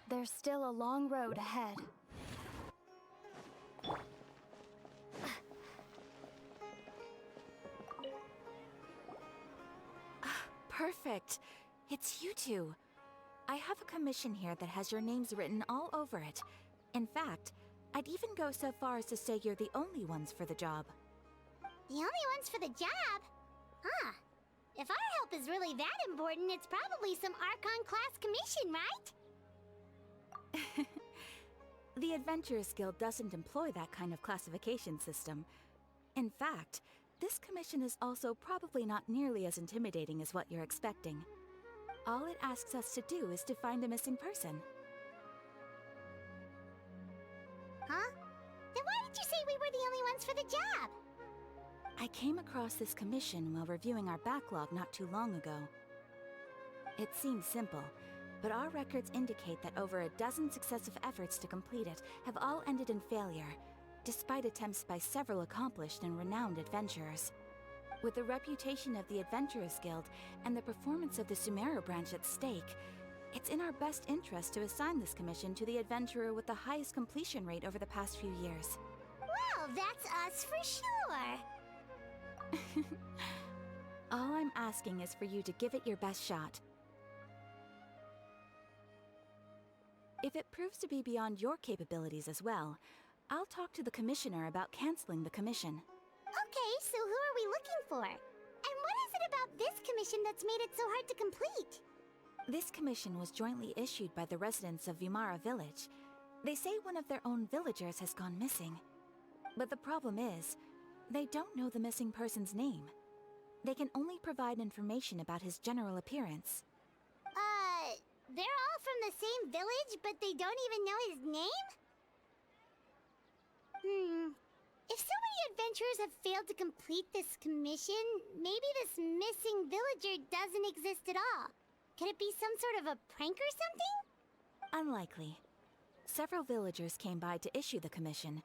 There's still a long road ahead. Perfect. It's you two. I have a commission here that has your names written all over it. In fact, I'd even go so far as to say you're the only ones for the job. The only ones for the job? Huh. If our help is really that important, it's probably some Archon class commission, right? The Adventurers Guild doesn't employ that kind of classification system. In fact, this commission is also probably not nearly as intimidating as what you're expecting. All it asks us to do is to find a missing person. Huh? Then why did you say we were the only ones for the job? I came across this commission while reviewing our backlog not too long ago. It seems simple, but our records indicate that over a dozen successive efforts to complete it have all ended in failure, despite attempts by several accomplished and renowned adventurers. With the reputation of the Adventurers Guild and the performance of the Sumeru branch at stake, it's in our best interest to assign this commission to the adventurer with the highest completion rate over the past few years. Well, that's us for sure. All I'm asking is for you to give it your best shot. If it proves to be beyond your capabilities as well, I'll talk to the commissioner about canceling the commission. Okay, so who are we looking for? And what is it about this commission that's made it so hard to complete? This commission was jointly issued by the residents of Vimara Village. They say one of their own villagers has gone missing. But the problem is, they don't know the missing person's name. They can only provide information about his general appearance. They're all from the same village, but they don't even know his name? If so many adventurers have failed to complete this commission, maybe this missing villager doesn't exist at all. Could it be some sort of a prank or something? Unlikely. Several villagers came by to issue the commission,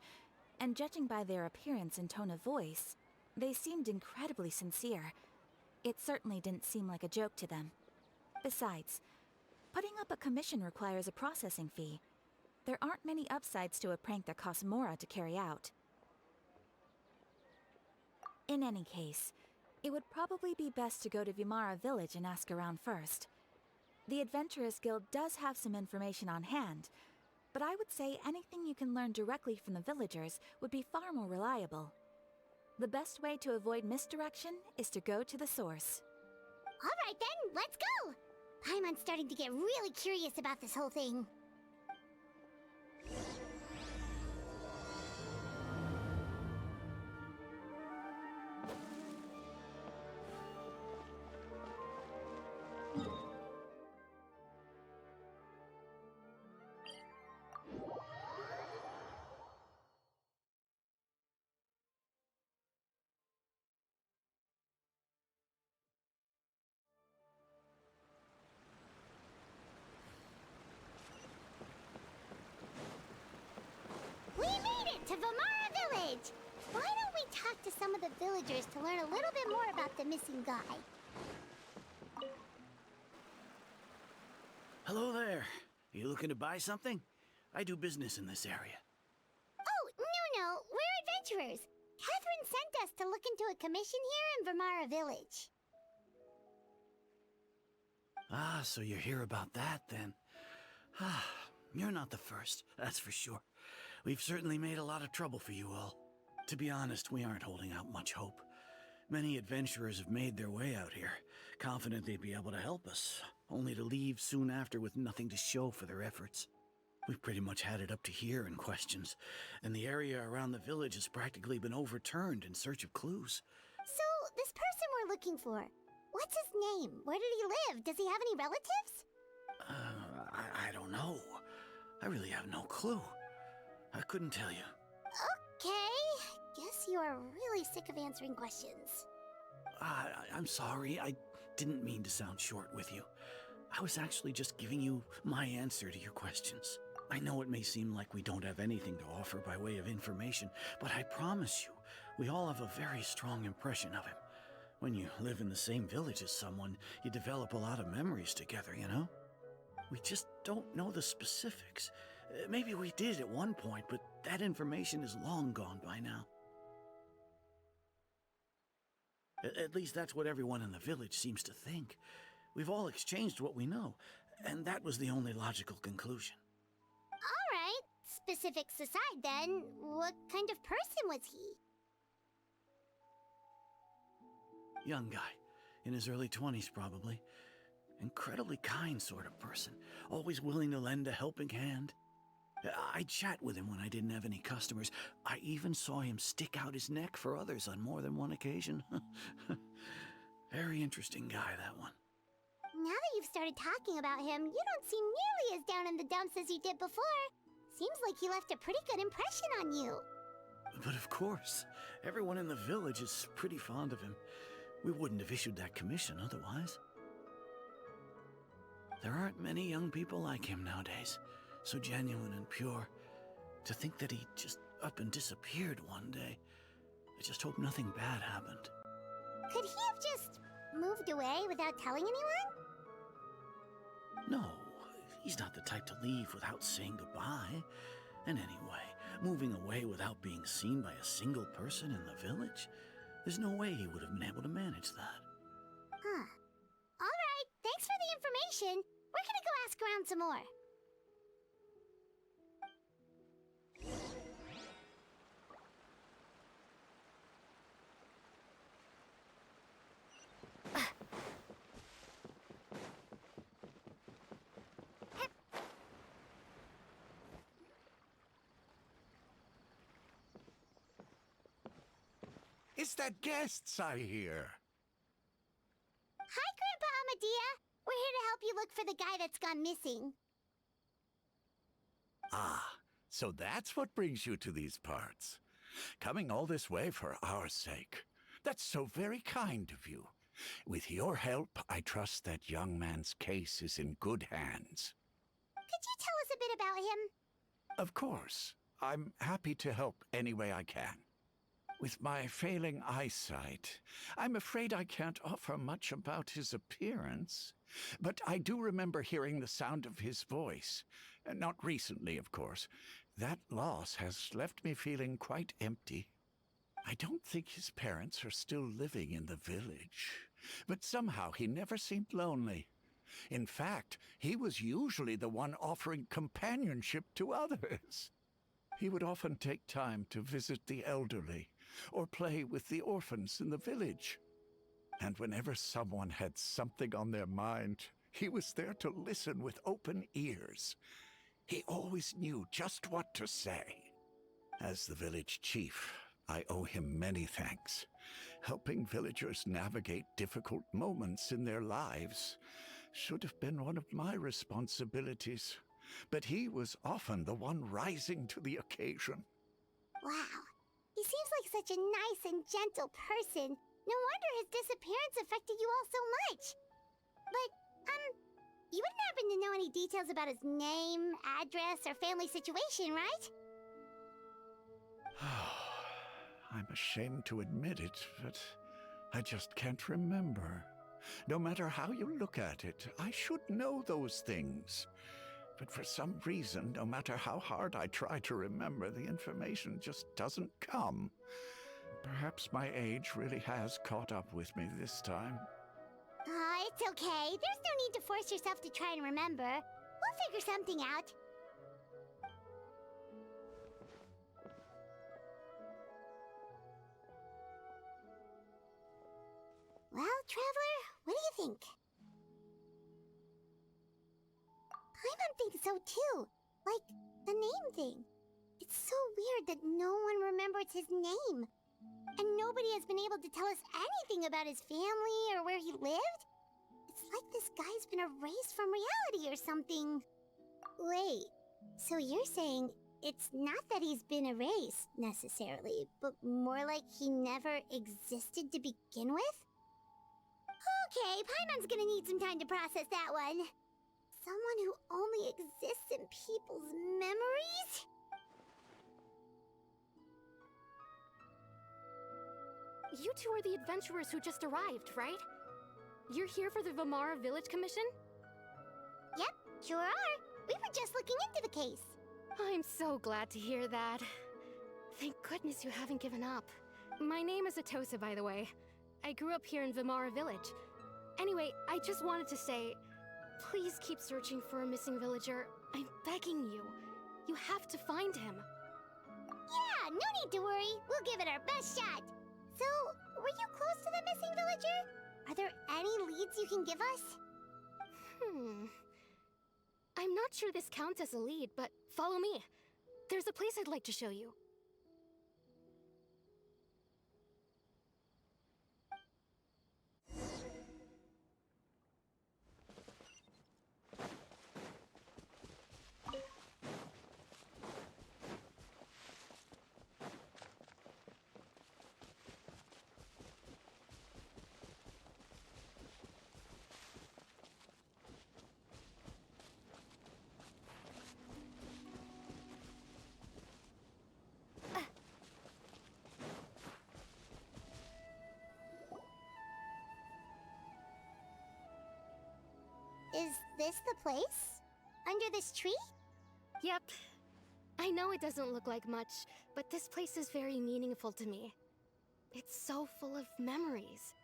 and judging by their appearance and tone of voice, they seemed incredibly sincere. It certainly didn't seem like a joke to them. Besides, putting up a commission requires a processing fee. There aren't many upsides to a prank that costs Mora to carry out. In any case, it would probably be best to go to Vimara Village and ask around first. The Adventurers Guild does have some information on hand, but I would say anything you can learn directly from the villagers would be far more reliable. The best way to avoid misdirection is to go to the source. All right then, let's go! Paimon's starting to get really curious about this whole thing. We made it to Vimara Village! Why don't we talk to some of the villagers to learn a little bit more about the missing guy? Hello there. Are you looking to buy something? I do business in this area. Oh, no, we're adventurers. Catherine sent us to look into a commission here in Vimara Village. Ah, so you're here about that then. Ah, you're not the first, that's for sure. We've certainly made a lot of trouble for you all. To be honest, we aren't holding out much hope. Many adventurers have made their way out here, confident they'd be able to help us, only to leave soon after with nothing to show for their efforts. We've pretty much had it up to here in questions, and the area around the village has practically been overturned in search of clues. So, this person we're looking for, what's his name? Where did he live? Does he have any relatives? I don't know. I really have no clue. I couldn't tell you. Okay, guess you are really sick of answering questions. I'm sorry, I didn't mean to sound short with you. I was actually just giving you my answer to your questions. I know it may seem like we don't have anything to offer by way of information, but I promise you, we all have a very strong impression of him. When you live in the same village as someone, you develop a lot of memories together, you know? We just don't know the specifics. Maybe we did at one point, but that information is long gone by now. At least that's what everyone in the village seems to think. We've all exchanged what we know, and that was the only logical conclusion. All right, specifics aside then, what kind of person was he? Young guy, in his early 20s probably. Incredibly kind sort of person, always willing to lend a helping hand. I'd chat with him when I didn't have any customers. I even saw him stick out his neck for others on more than one occasion. Very interesting guy, that one. Now that you've started talking about him, you don't seem nearly as down in the dumps as you did before. Seems like he left a pretty good impression on you. But of course, everyone in the village is pretty fond of him. We wouldn't have issued that commission otherwise. There aren't many young people like him nowadays, so genuine and pure. To think that he just up and disappeared one day. I just hope nothing bad happened. Could he have just moved away without telling anyone? No, he's not the type to leave without saying goodbye. And anyway, moving away without being seen by a single person in the village? There's no way he would have been able to manage that. Huh. All right, thanks for the information. We're gonna go ask around some more. It's the guests I hear. Hi, Grandpa Amadea. We're here to help you look for the guy that's gone missing. Ah, so that's what brings you to these parts. Coming all this way for our sake. That's so very kind of you. With your help, I trust that young man's case is in good hands. Could you tell us a bit about him? Of course. I'm happy to help any way I can. With my failing eyesight, I'm afraid I can't offer much about his appearance. But I do remember hearing the sound of his voice. Not recently, of course. That loss has left me feeling quite empty. I don't think his parents are still living in the village. But somehow he never seemed lonely. In fact, he was usually the one offering companionship to others. He would often take time to visit the elderly, or play with the orphans in the village. And whenever someone had something on their mind, he was there to listen with open ears. He always knew just what to say. As the village chief, I owe him many thanks. Helping villagers navigate difficult moments in their lives should have been one of my responsibilities. But he was often the one rising to the occasion. Wow. He seems like such a nice and gentle person. No wonder his disappearance affected you all so much. But, you wouldn't happen to know any details about his name, address, or family situation, right? I'm ashamed to admit it, but I just can't remember. No matter how you look at it, I should know those things. But for some reason, no matter how hard I try to remember, the information just doesn't come. Perhaps my age really has caught up with me this time. It's okay. There's no need to force yourself to try and remember. We'll figure something out. Well, Traveler, what do you think? Paimon thinks so too. Like, the name thing. It's so weird that no one remembers his name. And nobody has been able to tell us anything about his family or where he lived. It's like this guy's been erased from reality or something. Wait, so you're saying it's not that he's been erased, necessarily, but more like he never existed to begin with? Okay, Paimon's gonna need some time to process that one. Someone who only exists in people's memories? You two are the adventurers who just arrived, right? You're here for the Vamara Village Commission? Yep, Sure are. We were just looking into the case. I'm so glad to hear that. Thank goodness you haven't given up. My name is Atosa, by the way. I grew up here in Vimara Village. Anyway, I just wanted to say, please keep searching for a missing villager. I'm begging you. You have to find him. Yeah, no need to worry. We'll give it our best shot. So, were you close to the missing villager? Are there any leads you can give us? I'm not sure this counts as a lead, but follow me. There's a place I'd like to show you. Is this the place? Under this tree? Yep. I know it doesn't look like much, but this place is very meaningful to me. It's so full of memories.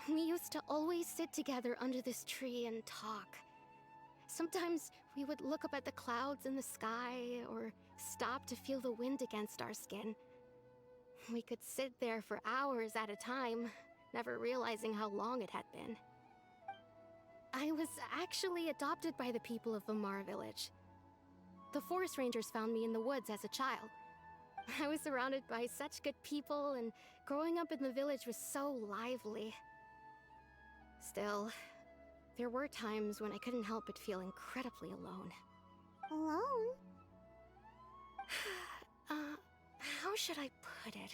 We used to always sit together under this tree and talk. Sometimes we would look up at the clouds in the sky, or stop to feel the wind against our skin. We could sit there for hours at a time, never realizing how long it had been. I was actually adopted by the people of Vimara Village. The forest rangers found me in the woods as a child. I was surrounded by such good people, and growing up in the village was so lively. Still, there were times when I couldn't help but feel incredibly alone. Alone? How should I put it?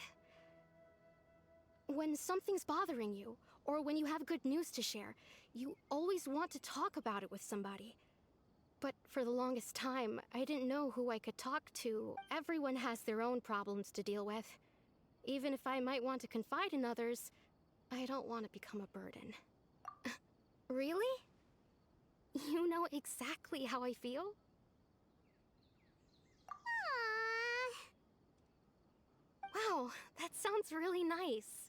When something's bothering you, or when you have good news to share, you always want to talk about it with somebody. But for the longest time, I didn't know who I could talk to. Everyone has their own problems to deal with. Even if I might want to confide in others, I don't want to become a burden. Really? You know exactly how I feel? Wow, that sounds really nice.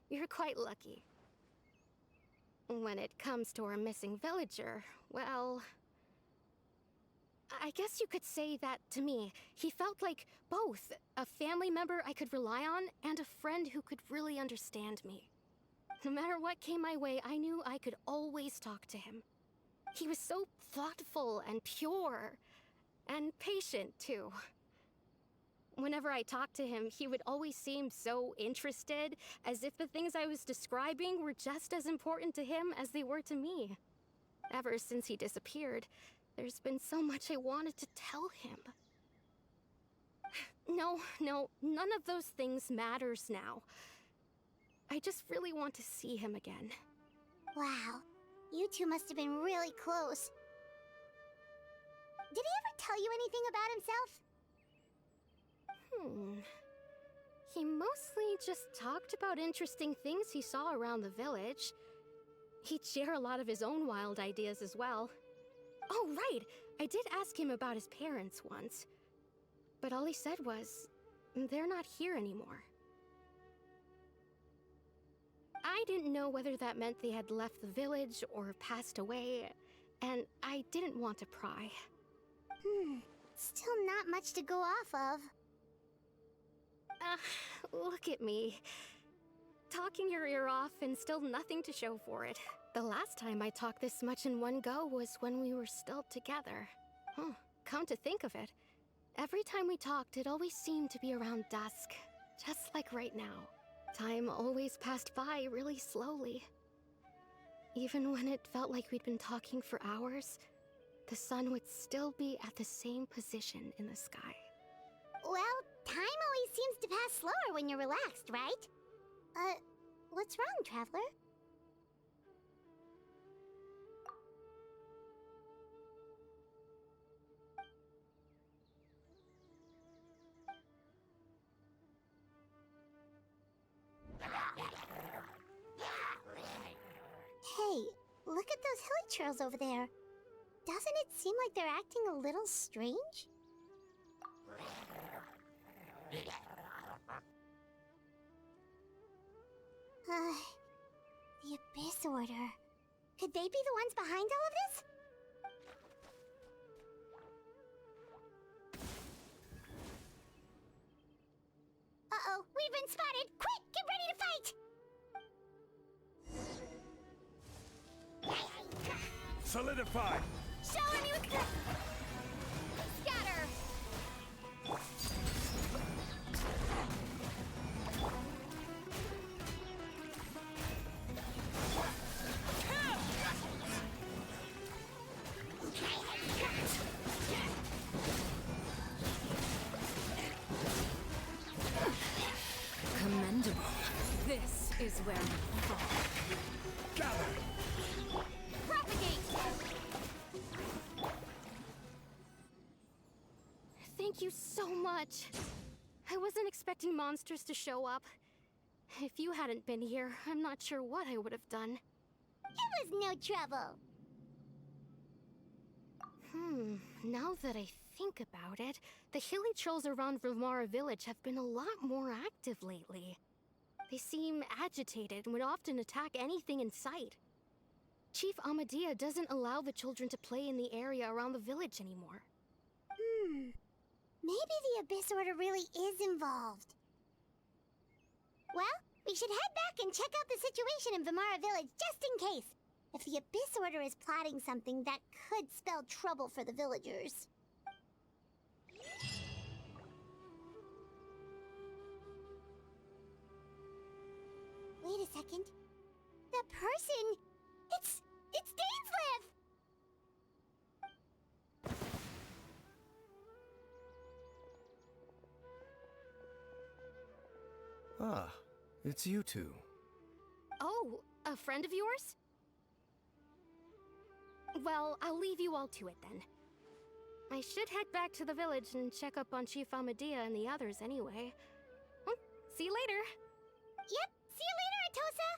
You're quite lucky. When it comes to our missing villager, well, I guess you could say that to me. He felt like both a family member I could rely on and a friend who could really understand me. No matter what came my way, I knew I could always talk to him. He was so thoughtful and pure, and patient too. Whenever I talked to him, he would always seem so interested, as if the things I was describing were just as important to him as they were to me. Ever since he disappeared, there's been so much I wanted to tell him. No, none of those things matters now. I just really want to see him again. Wow, you two must have been really close. Did he ever tell you anything about himself? He mostly just talked about interesting things he saw around the village. He'd share a lot of his own wild ideas as well. Oh, right! I did ask him about his parents once. But all he said was, they're not here anymore. I didn't know whether that meant they had left the village or passed away, and I didn't want to pry. Still not much to go off of. Look at me. Talking your ear off and still nothing to show for it. The last time I talked this much in one go was when we were still together. Come to think of it, every time we talked, it always seemed to be around dusk, just like right now. Time always passed by really slowly. Even when it felt like we'd been talking for hours, the sun would still be at the same position in the sky. Well, time always seems to pass slower when you're relaxed, right? What's wrong, Traveler? Hey, look at those hilly trails over there. doesn't it seem like they're acting a little strange? The Abyss Order. Could they be the ones behind all of this? Uh-oh, we've been spotted! Quick, get ready to fight! Solidify! Show him you can... Scatter! Commendable. This is where you fall. Gather! Propagate! Thank you so much. I wasn't expecting monsters to show up. If you hadn't been here, I'm not sure what I would have done. It was no trouble. Now that I think about it, the hilly trolls around Vimara village have been a lot more active lately. They seem agitated and would often attack anything in sight. Chief Amadea doesn't allow the children to play in the area around the village anymore. Maybe the Abyss Order really is involved. Well, we should head back and check out the situation in Vimara village just in case. If the Abyss Order is plotting something, that could spell trouble for the villagers. Wait a second. That person... It's Dainsleif! Ah, it's you two. Oh, a friend of yours? Well, I'll leave you all to it then. I should head back to the village and check up on Chief Amadea and the others anyway. Well, see you later. Yep, see you later, Atosa!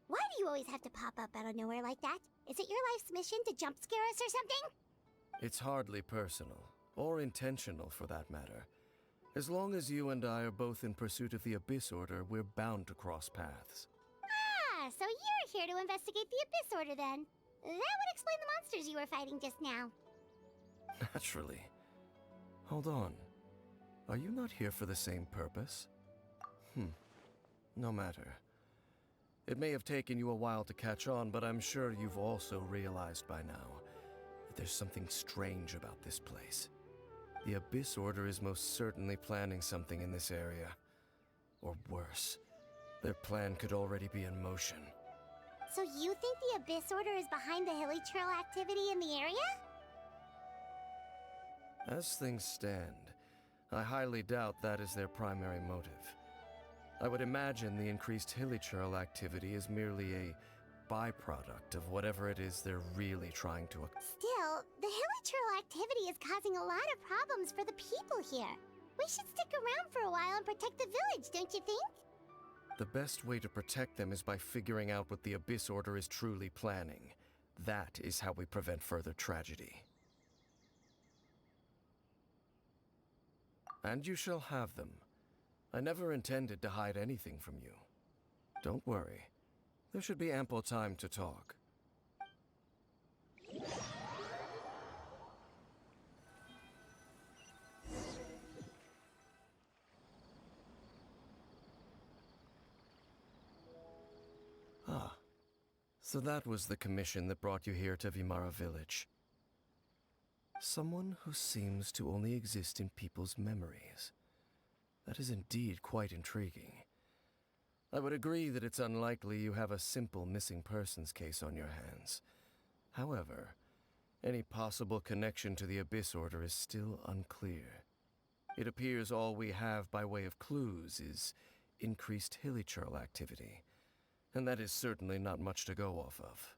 Why do you always have to pop up out of nowhere like that? Is it your life's mission to jump scare us or something? It's hardly personal, or intentional for that matter. As long as you and I are both in pursuit of the Abyss Order, we're bound to cross paths. Ah, so you're here to investigate the Abyss Order then. That would explain the monsters you were fighting just now. Naturally. Hold on. Are you not here for the same purpose? No matter. It may have taken you a while to catch on, but I'm sure you've also realized by now that there's something strange about this place. The Abyss Order is most certainly planning something in this area. Or worse, their plan could already be in motion. So you think the Abyss Order is behind the hilly trail activity in the area? As things stand, I highly doubt that is their primary motive. I would imagine the increased hilly trail activity is merely a byproduct of whatever it is they're really trying to Still, the hilly trail activity is causing a lot of problems for the people here. We should stick around for a while and protect the village, don't you think? The best way to protect them is by figuring out what the Abyss Order is truly planning. That is how we prevent further tragedy. And you shall have them. I never intended to hide anything from you. Don't worry. There should be ample time to talk. Ah. So that was the commission that brought you here to Vimara village. Someone who seems to only exist in people's memories. That is indeed quite intriguing. I would agree that it's unlikely you have a simple missing persons case on your hands. However, any possible connection to the Abyss Order is still unclear. It appears all we have by way of clues is increased hilly trail activity, and that is certainly not much to go off of.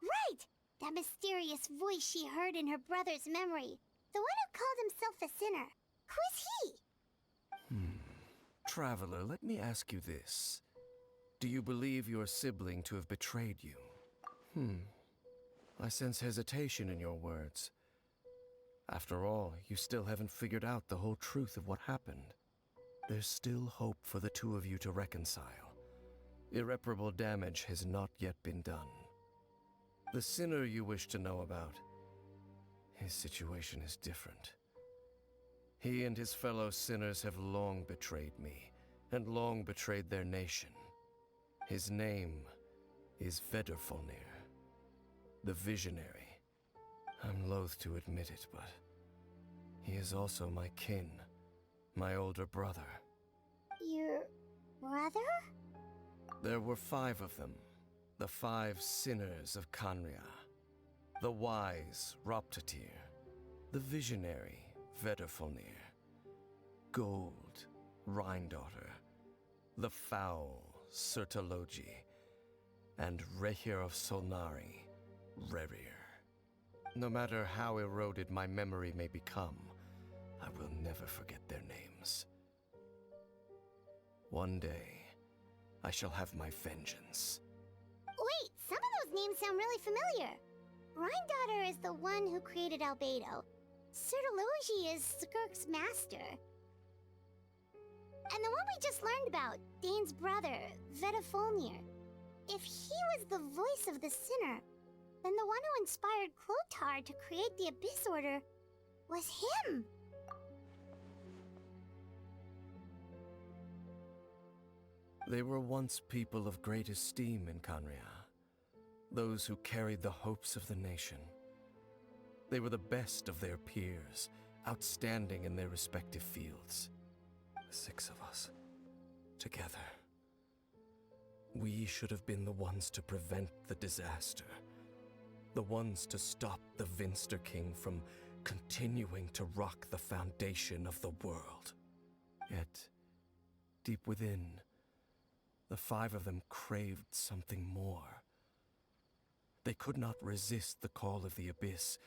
Right! That mysterious voice she heard in her brother's memory. The one who called himself a sinner. Who is he? Traveler, let me ask you this. Do you believe your sibling to have betrayed you? I sense hesitation in your words. After all, you still haven't figured out the whole truth of what happened. There's still hope for the two of you to reconcile. Irreparable damage has not yet been done. The sinner you wish to know about, his situation is different. He and his fellow sinners have long betrayed me, and long betrayed their nation. His name is Vedderfolnir, the Visionary. I'm loath to admit it, but he is also my kin, my older brother. Your brother? There were 5 of them, the 5 sinners of Kanria. The wise Roptatir, the visionary Vedderfolnir, Gold Rhindaughter, the foul Sertologi, and Rehir of Solnari, Rerir. No matter how eroded my memory may become, I will never forget their names. One day, I shall have my vengeance. Wait, some of those names sound really familiar. Rhindaughter is the one who created Albedo. Sertologi is Skirk's master. And the one we just learned about, Dane's brother, Vedderfolnir. If he was the voice of the sinner, then the one who inspired Clothar to create the Abyss Order was him! They were once people of great esteem in Kanria. Those who carried the hopes of the nation. They were the best of their peers, outstanding in their respective fields. The 6 of us, together. We should have been the ones to prevent the disaster. The ones to stop the Vinster King from continuing to rock the foundation of the world. Yet, deep within, the 5 of them craved something more. They could not resist the call of the Abyss,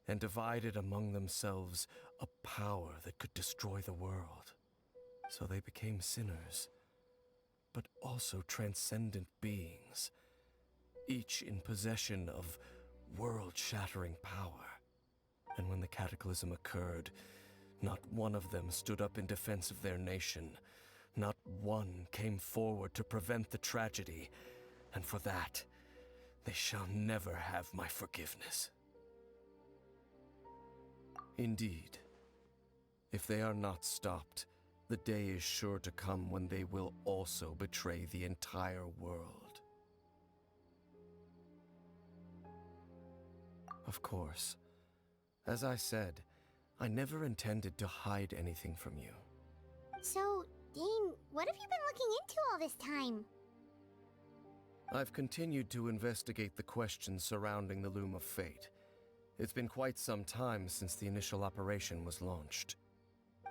and divided among themselves a power that could destroy the world. So they became sinners, but also transcendent beings, each in possession of world-shattering power. And when the cataclysm occurred, not one of them stood up in defense of their nation. Not one came forward to prevent the tragedy, and for that, they shall never have my forgiveness. Indeed, if they are not stopped, the day is sure to come when they will also betray the entire world. Of course, as I said, I never intended to hide anything from you. So, Dane, what have you been looking into all this time? I've continued to investigate the questions surrounding the Loom of Fate. It's been quite some time since the initial operation was launched.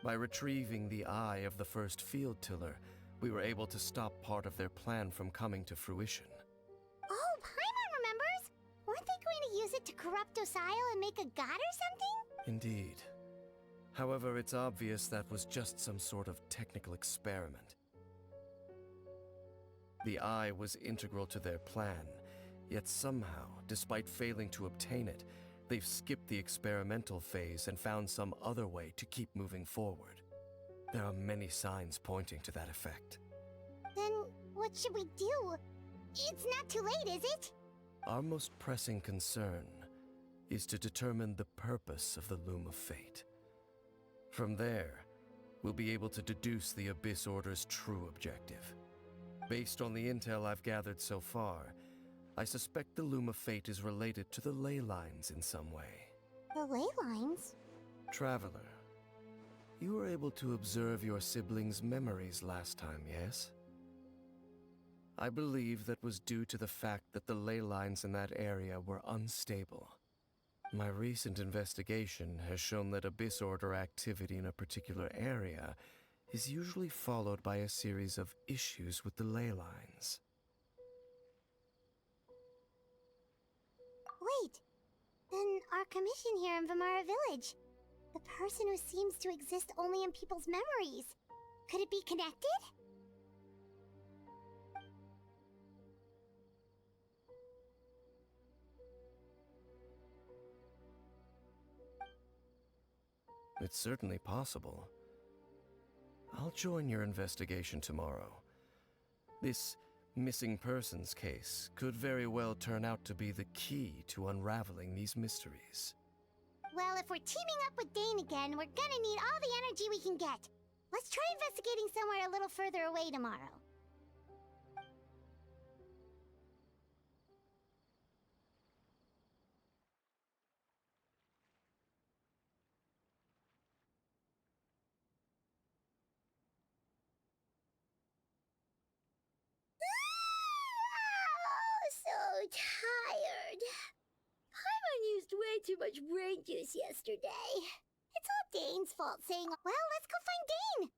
By retrieving the eye of the first field tiller, we were able to stop part of their plan from coming to fruition. Oh, Paimon remembers! Weren't they going to use it to corrupt Osile and make a god or something? Indeed. However, it's obvious that was just some sort of technical experiment. The eye was integral to their plan, yet somehow, despite failing to obtain it, they've skipped the experimental phase and found some other way to keep moving forward. There are many signs pointing to that effect. Then, what should we do? It's not too late, is it? Our most pressing concern is to determine the purpose of the Loom of Fate. From there, we'll be able to deduce the Abyss Order's true objective. Based on the intel I've gathered so far, I suspect the Loom of Fate is related to the ley lines in some way. The ley lines? Traveler, you were able to observe your siblings' memories last time, yes? I believe that was due to the fact that the ley lines in that area were unstable. My recent investigation has shown that Abyss Order activity in a particular area is usually followed by a series of issues with the ley lines. Wait, then our commission here in Vimara Village, The person who seems to exist only in people's memories. Could it be connected? It's certainly possible. I'll join your investigation tomorrow. This missing persons case could very well turn out to be the key to unraveling these mysteries. Well, if we're teaming up with Dane again, we're gonna need all the energy we can get. Let's try investigating somewhere a little further away tomorrow. So tired. Paimon used way too much brain juice yesterday. It's all Dane's fault saying, well, let's go find Dane.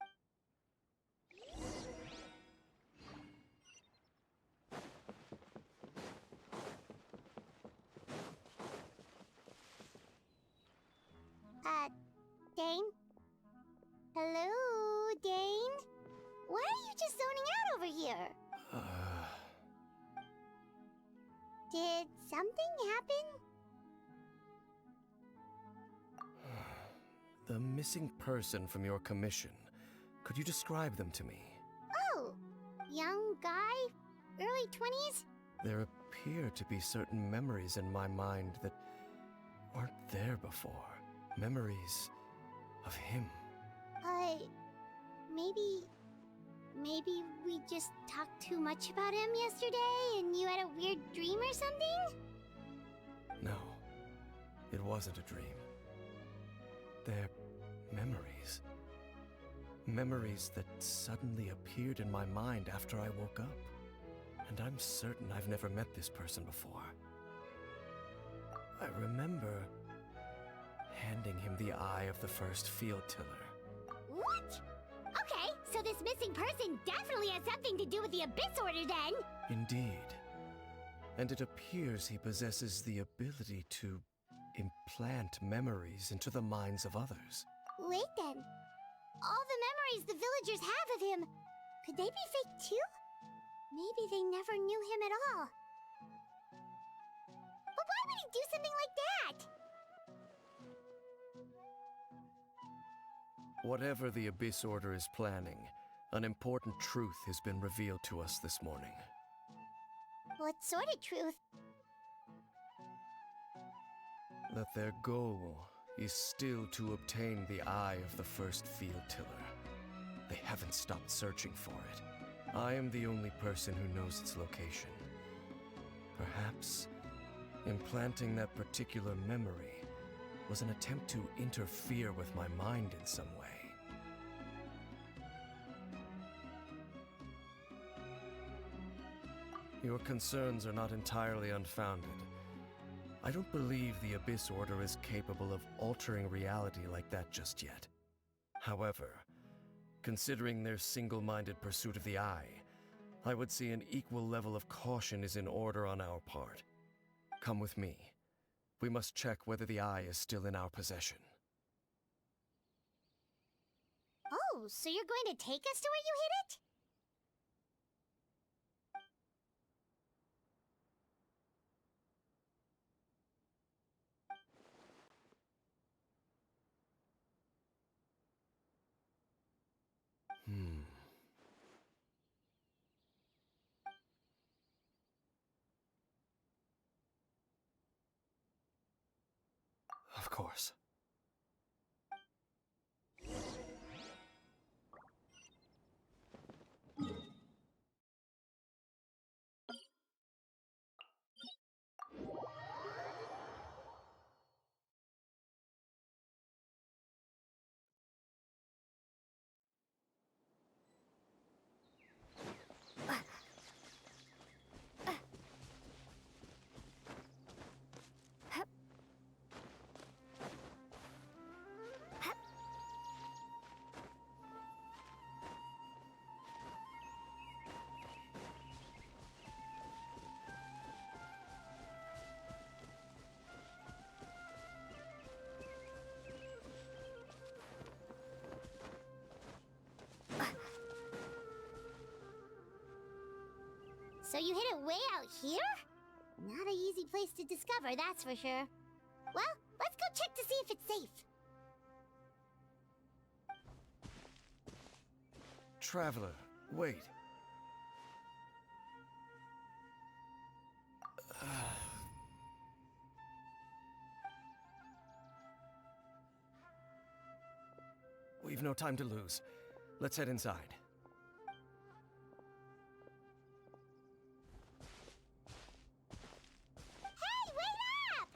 Dane? Hello, Dane? Why are you just zoning out over here? Did something happen? The missing person from your commission. Could you describe them to me? Oh, young guy? Early 20s? There appear to be certain memories in my mind that weren't there before. Memories of him. Maybe we just talked too much about him yesterday and you had a weird dream or something? No, it wasn't a dream. They're memories. Memories that suddenly appeared in my mind after I woke up. And I'm certain I've never met this person before. I remember handing him the eye of the first field tiller. What? Okay, so this missing person definitely has something to do with the Abyss Order then! Indeed. And it appears he possesses the ability to implant memories into the minds of others. Wait then. All the memories the villagers have of him, could they be fake too? Maybe they never knew him at all. But why would he do something like that? Whatever the Abyss Order is planning, an important truth has been revealed to us this morning. What sort of truth? That their goal is still to obtain the eye of the first field tiller. They haven't stopped searching for it. I am the only person who knows its location. Perhaps implanting that particular memory was an attempt to interfere with my mind in some way. Your concerns are not entirely unfounded. I don't believe the Abyss Order is capable of altering reality like that just yet. However, considering their single-minded pursuit of the eye, I would say an equal level of caution is in order on our part. Come with me. We must check whether the eye is still in our possession. Oh, so you're going to take us to where you hid it? Of course. So you hid it way out here? Not an easy place to discover, that's for sure. Well, let's go check to see if it's safe. Traveler, wait. We've no time to lose. Let's head inside. Hey, wait up!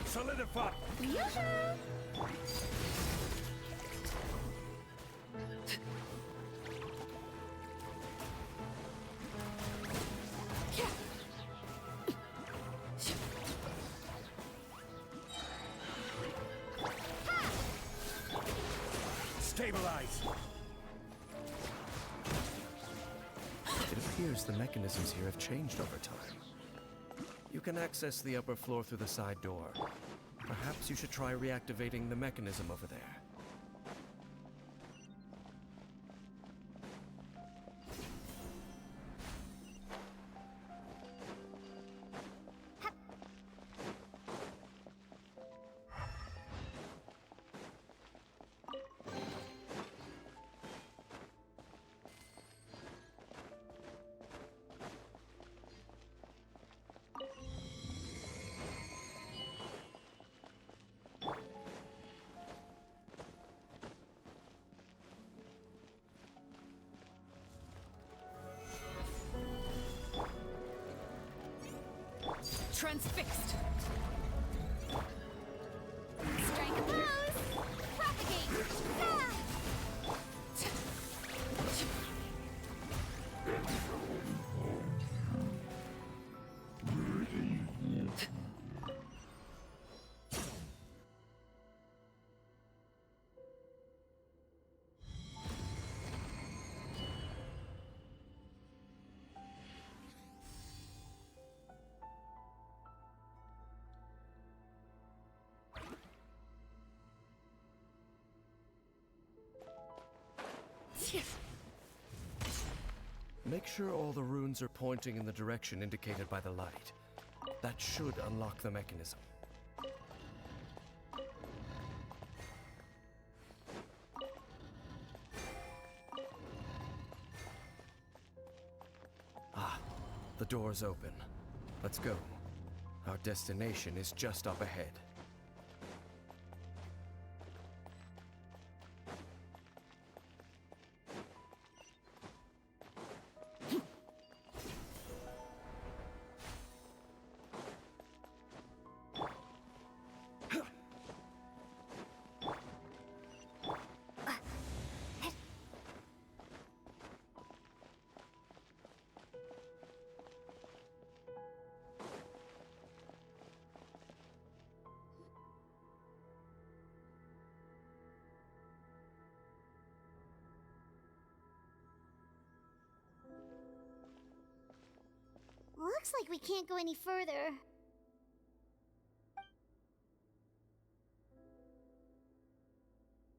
Solidify! Stabilize! It appears the mechanisms here have changed over time. You can access the upper floor through the side door. Perhaps you should try reactivating the mechanism over there. Transfixed. Strength rose. Propagate. Ah! Make sure all the runes are pointing in the direction indicated by the light. That should unlock the mechanism. Ah, the door's open. Let's go. Our destination is just up ahead. Looks like we can't go any further.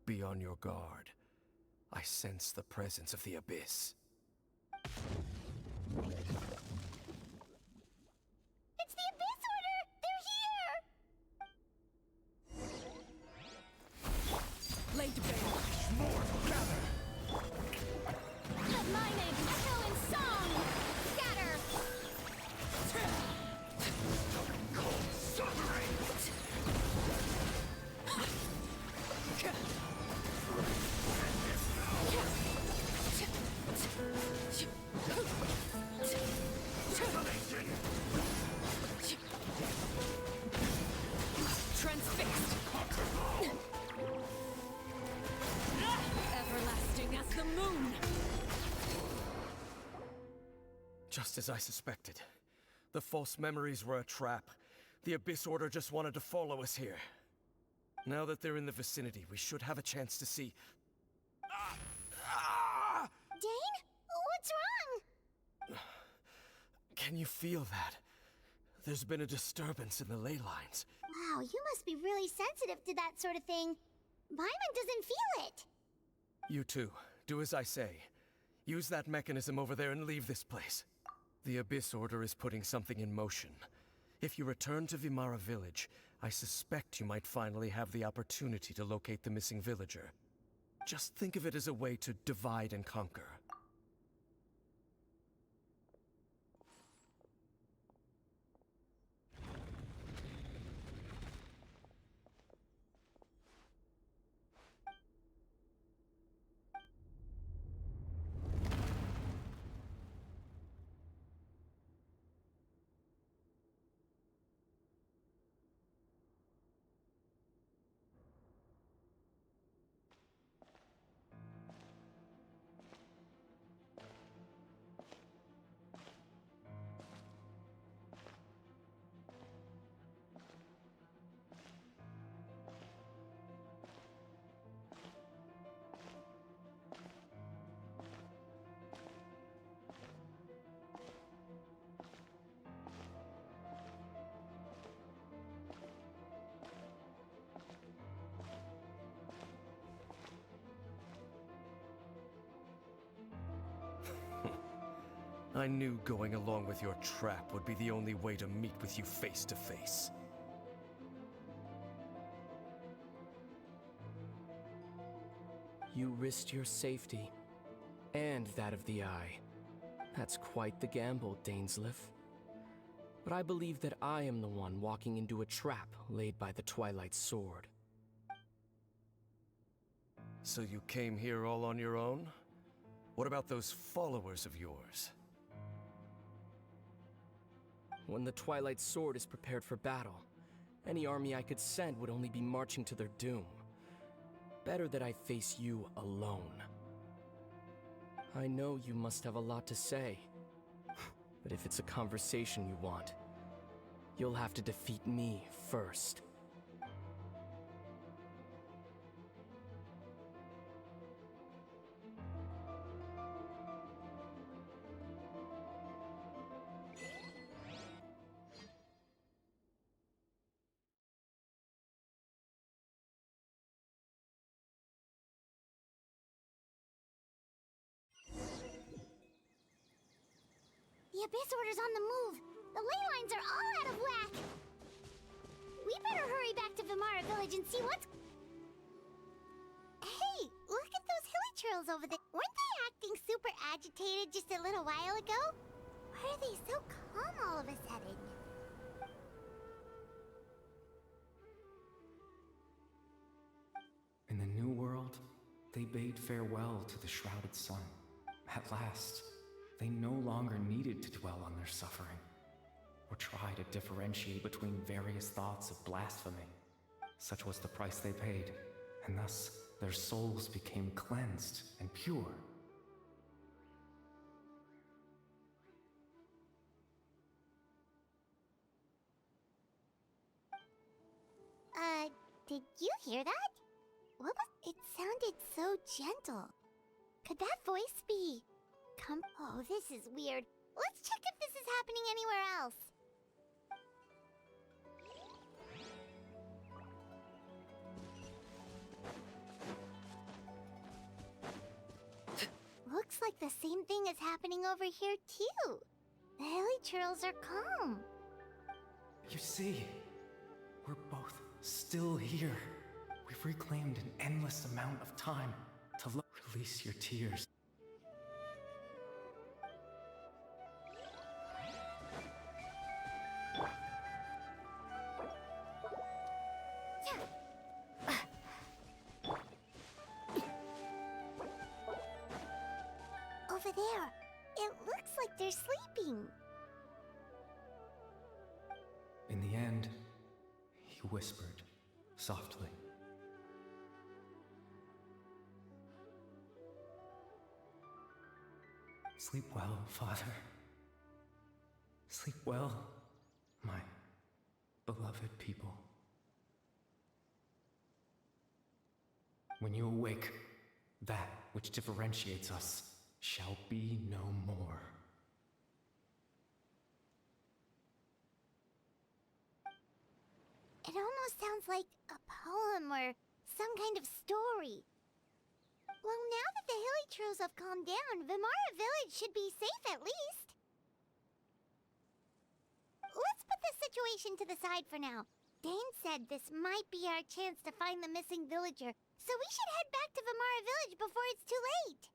Be on your guard. I sense the presence of the Abyss. It's the Abyss Order! They're here! Laid bare. More gather! Let my name echo in song! Scatter! Cold suffering! Transfixed! Everlasting as the moon! Just as I suspected. The false memories were a trap. The Abyss Order just wanted to follow us here. Now that they're in the vicinity, we should have a chance to see... Dane? What's wrong? Can you feel that? There's been a disturbance in the ley lines. Wow, you must be really sensitive to that sort of thing. Paimon doesn't feel it. You too. Do as I say. Use that mechanism over there and leave this place. The Abyss Order is putting something in motion. If you return to Vimara Village, I suspect you might finally have the opportunity to locate the missing villager. Just think of it as a way to divide and conquer. I knew going along with your trap would be the only way to meet with you face to face. You risked your safety, and that of the Eye. That's quite the gamble, Dainsleif. But I believe that I am the one walking into a trap laid by the Twilight Sword. So you came here all on your own? What about those followers of yours? When the Twilight Sword is prepared for battle, any army I could send would only be marching to their doom. Better that I face you alone. I know you must have a lot to say, but if it's a conversation you want, you'll have to defeat me first. The Abyss Order's on the move. The ley lines are all out of whack. We better hurry back to Vimara Village and see what's... Hey, look at those hilly trails over there. Weren't they acting super agitated just a little while ago? Why are they so calm all of a sudden? In the New World, they bade farewell to the shrouded sun. At last, they no longer needed to dwell on their suffering, or try to differentiate between various thoughts of blasphemy. Such was the price they paid, and thus their souls became cleansed and pure. Did you hear that? What was... It sounded so gentle. Could that voice be... Oh, this is weird. Let's check if this is happening anywhere else. Looks like the same thing is happening over here, too. The hilly churls are calm. You see, we're both still here. We've reclaimed an endless amount of time to release your tears. Over there, it looks like they're sleeping. In the end, he whispered softly. Sleep well, Father. Sleep well, my beloved people. When you awake, that which differentiates us shall be no more. It almost sounds like a poem or some kind of story. Well, now that the hilly churls have calmed down, Vimara Village should be safe at least. Let's put this situation to the side for now. Dane said this might be our chance to find the missing villager, so we should head back to Vimara Village before it's too late.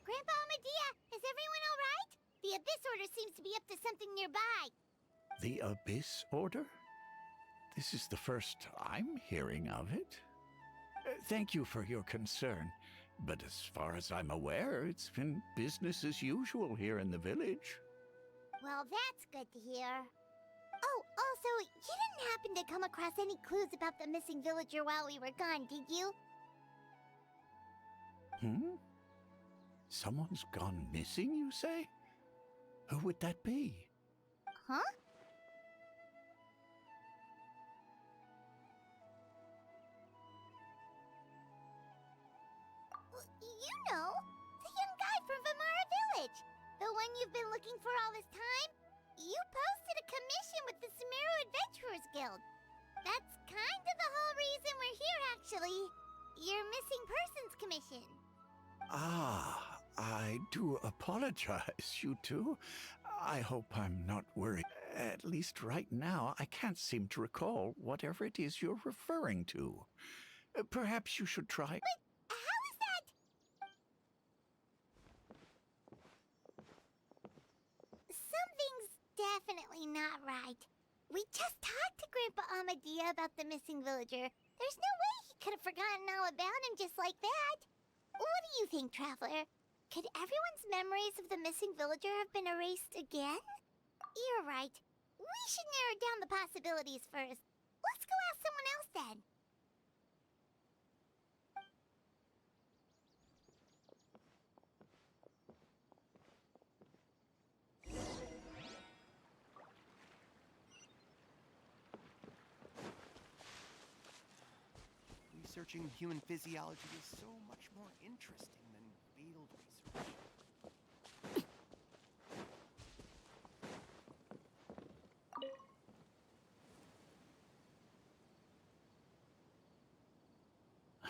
Grandpa Medea, is everyone all right? The Abyss Order seems to be up to something nearby. The Abyss Order? This is the first I'm hearing of it. Thank you for your concern, but as far as I'm aware, it's been business as usual here in the village. Well, that's good to hear. Oh, also, you didn't happen to come across any clues about the missing villager while we were gone, did you? Someone's gone missing, you say? Who would that be? Huh? You know, the young guy from Vimara Village. The one you've been looking for all this time. You posted a commission with the Sumeru Adventurers Guild. That's kind of the whole reason we're here, actually. Your missing persons commission. Ah, I do apologize, you two. I hope I'm not worried. At least right now, I can't seem to recall whatever it is you're referring to. Perhaps you should try... But how is that? Something's definitely not right. We just talked to Grandpa Amadea about the missing villager. There's no way he could have forgotten all about him just like that. What do you think, Traveler? Could everyone's memories of the missing villager have been erased again? You're right. We should narrow down the possibilities first. Let's go ask someone else then. Researching human physiology is so much more interesting than field research.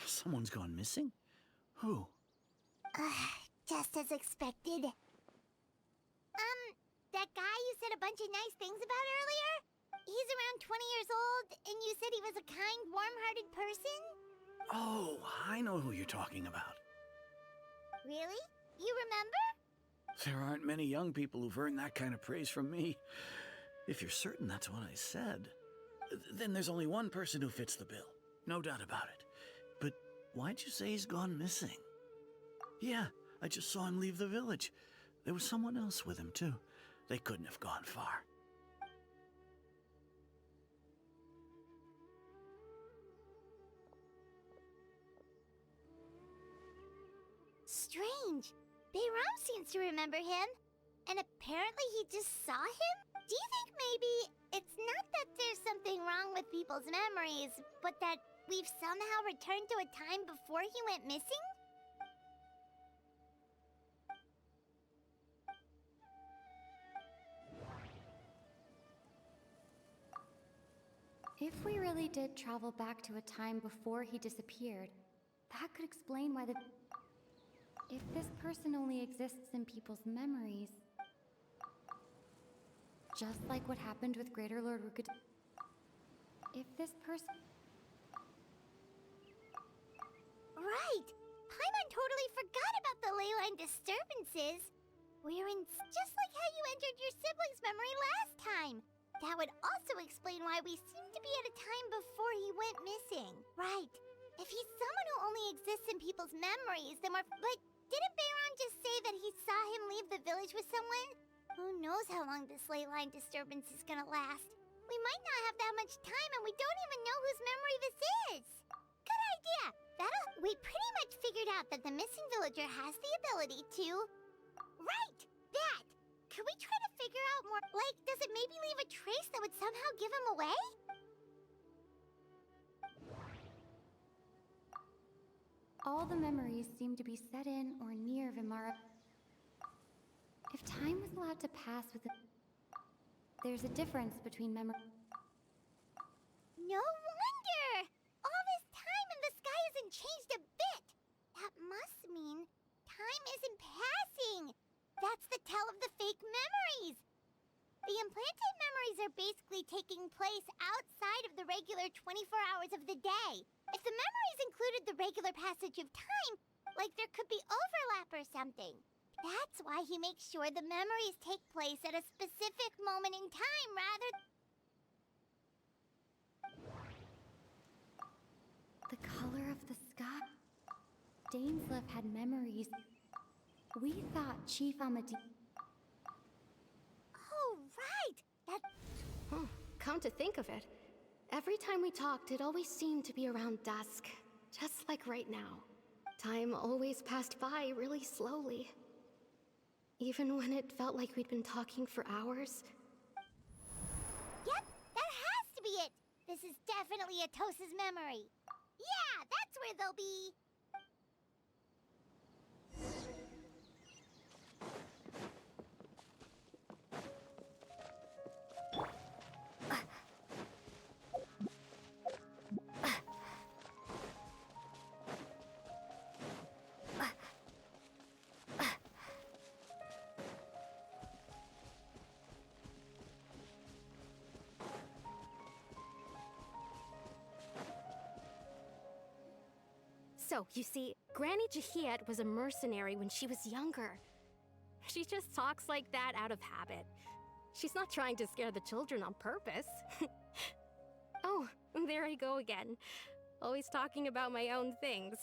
Someone's gone missing? Who? Just as expected. That guy you said a bunch of nice things about earlier? He's around 20 years old, and you said he was a kind, warm-hearted person? Oh, I know who you're talking about. Really? You remember? There aren't many young people who've earned that kind of praise from me. If you're certain that's what I said, then there's only one person who fits the bill. No doubt about it. But why'd you say he's gone missing? Yeah, I just saw him leave the village. There was someone else with him, too. They couldn't have gone far. Strange. Bayram seems to remember him. And apparently he just saw him? Do you think maybe it's not that there's something wrong with people's memories, but that we've somehow returned to a time before he went missing? If we really did travel back to a time before he disappeared, that could explain why the... If this person only exists in people's memories... Just like what happened with Greater Lord Rukad... If this person... Right! Paimon totally forgot about the ley line disturbances. Just like how you entered your sibling's memory last time. That would also explain why we seem to be at a time before he went missing. Right. If he's someone who only exists in people's memories, then we're... But didn't Bayron just say that he saw him leave the village with someone? Who knows how long this ley line disturbance is gonna last? We might not have that much time and we don't even know whose memory this is. Good idea. We pretty much figured out that the missing villager has the ability to... Right! That! Can we try to figure out more? Like, does it maybe leave a trace that would somehow give him away? All the memories seem to be set in or near Vimara. If time was allowed to pass with a... There's a difference between memory... No wonder! All this time and the sky hasn't changed a bit! That must mean time isn't passing! That's the tell of the fake memories! The implanted memories are basically taking place outside of the regular 24 hours of the day. If the memories included the regular passage of time, like there could be overlap or something. That's why he makes sure the memories take place at a specific moment in time rather... The color of the sky... Dainsleif had memories. We thought Chief Amadi... Oh, right! That... Come to think of it, every time we talked, it always seemed to be around dusk. Just like right now. Time always passed by really slowly. Even when it felt like we'd been talking for hours. Yep, that has to be it! This is definitely Atosa's memory. Yeah, that's where they'll be. So, you see, Granny Jahiet was a mercenary when she was younger. She just talks like that out of habit. She's not trying to scare the children on purpose. Oh, there I go again. Always talking about my own things.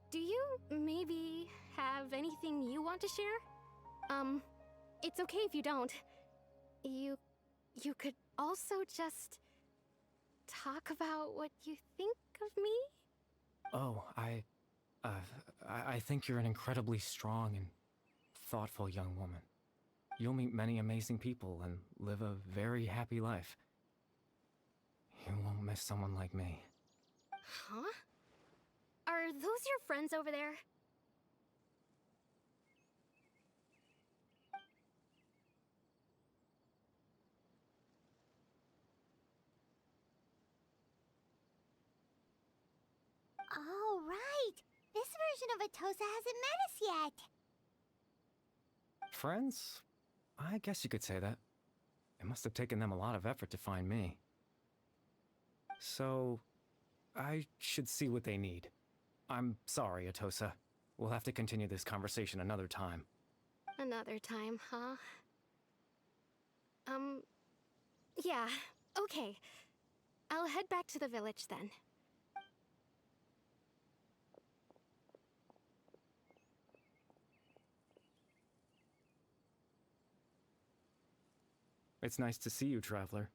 Do you maybe have anything you want to share? It's okay if you don't. You could also just talk about what you think of me? Oh, I think you're an incredibly strong and thoughtful young woman. You'll meet many amazing people and live a very happy life. You won't miss someone like me. Huh? Are those your friends over there? Oh, right! This version of Atosa hasn't met us yet! Friends? I guess you could say that. It must have taken them a lot of effort to find me. So, I should see what they need. I'm sorry, Atosa. We'll have to continue this conversation another time. Another time, huh? Yeah, okay. I'll head back to the village then. It's nice to see you, Traveler.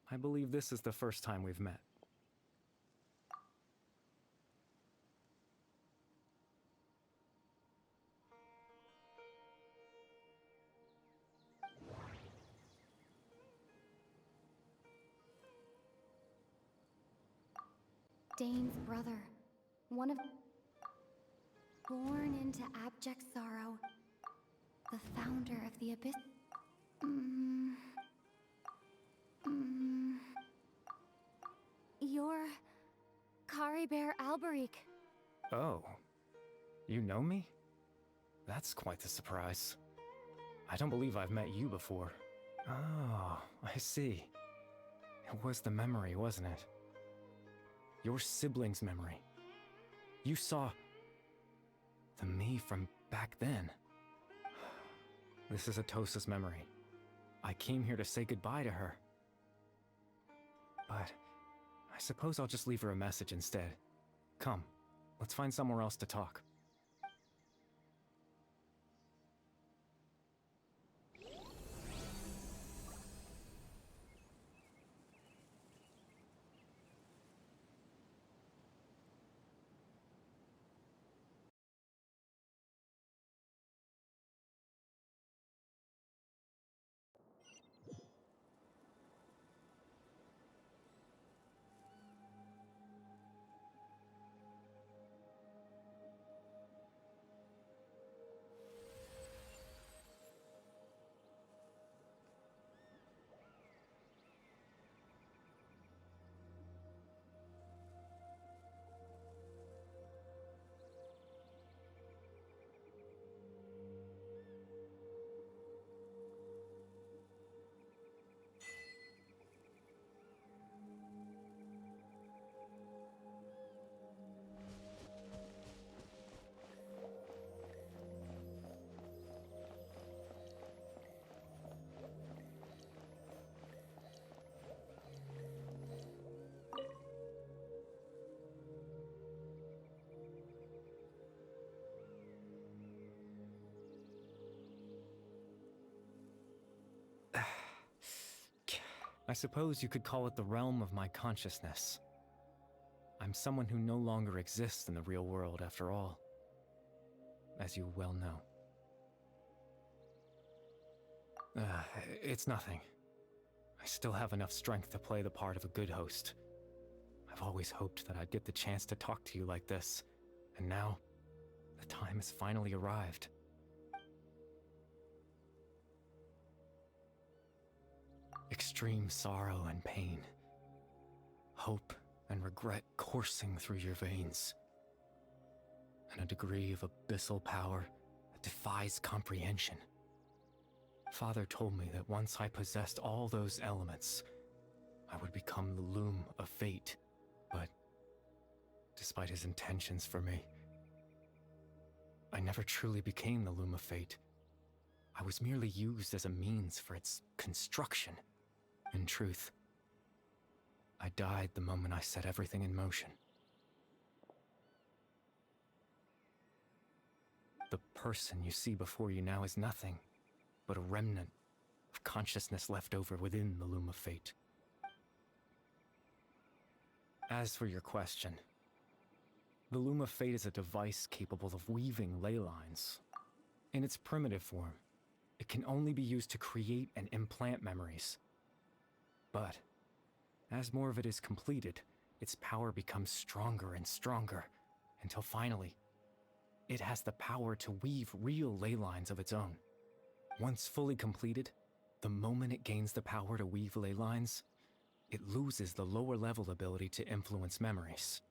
I believe this is the first time we've met. Dane's brother. One of... Born into abject sorrow. The founder of the Abyss... You're... Kari Bear Alberic. Oh. You know me? That's quite the surprise. I don't believe I've met you before. Oh, I see. It was the memory, wasn't it? Your sibling's memory. You saw... the me from back then. This is Atosa's memory. I came here to say goodbye to her. But I suppose I'll just leave her a message instead. Come, let's find somewhere else to talk. I suppose you could call it the realm of my consciousness. I'm someone who no longer exists in the real world, after all, as you well know. It's nothing. I still have enough strength to play the part of a good host. I've always hoped that I'd get the chance to talk to you like this, and now, the time has finally arrived. Extreme sorrow and pain, hope and regret coursing through your veins, and a degree of abyssal power that defies comprehension. Father told me that once I possessed all those elements, I would become the loom of fate, but despite his intentions for me, I never truly became the loom of fate. I was merely used as a means for its construction. In truth, I died the moment I set everything in motion. The person you see before you now is nothing but a remnant of consciousness left over within the loom of fate. As for your question, the loom of fate is a device capable of weaving ley lines. In its primitive form, it can only be used to create and implant memories. But as more of it is completed, its power becomes stronger and stronger, until finally, it has the power to weave real ley lines of its own. Once fully completed, the moment it gains the power to weave ley lines, it loses the lower level ability to influence memories.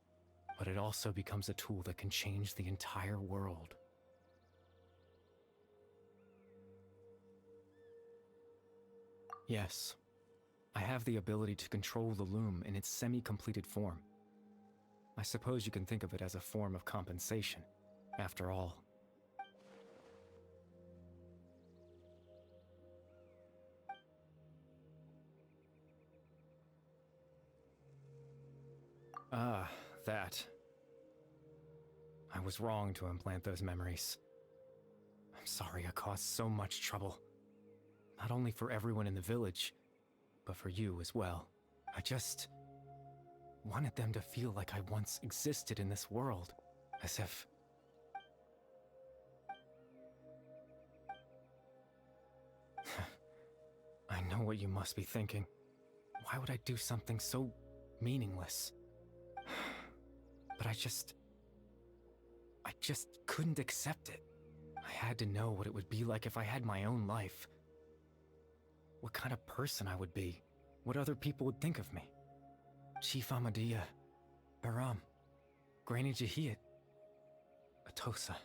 But it also becomes a tool that can change the entire world. Yes. I have the ability to control the loom in its semi-completed form. I suppose you can think of it as a form of compensation, after all. that. I was wrong to implant those memories. I'm sorry I caused so much trouble. Not only for everyone in the village, but for you as well. I just wanted them to feel like I once existed in this world, as if... I know what you must be thinking. Why would I do something so meaningless? But I just couldn't accept it. I had to know what it would be like if I had my own life. What kind of person I would be. What other people would think of me. Chief Amadea, Baram, Granny Jahiyat, Atosa.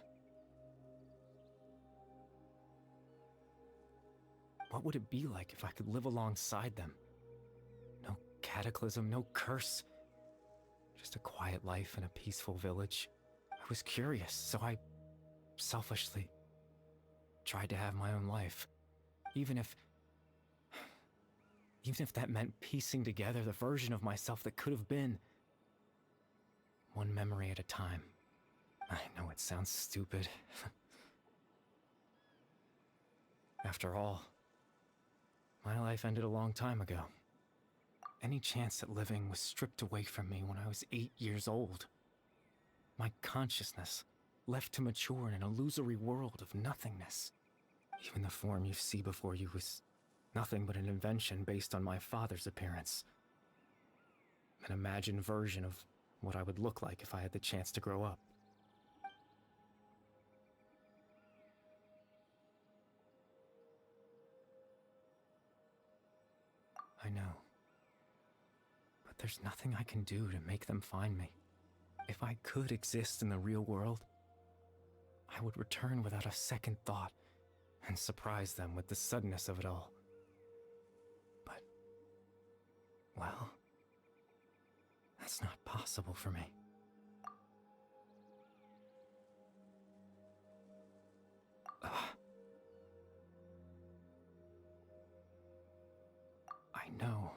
What would it be like if I could live alongside them? No cataclysm, no curse. Just a quiet life in a peaceful village. I was curious, so I selfishly tried to have my own life. Even if that meant piecing together the version of myself that could have been. One memory at a time. I know it sounds stupid. After all, my life ended a long time ago. Any chance at living was stripped away from me when I was 8 years old. My consciousness left to mature in an illusory world of nothingness. Even the form you see before you was nothing but an invention based on my father's appearance. An imagined version of what I would look like if I had the chance to grow up. I know. But there's nothing I can do to make them find me. If I could exist in the real world, I would return without a second thought and surprise them with the suddenness of it all. But, well, that's not possible for me. I know.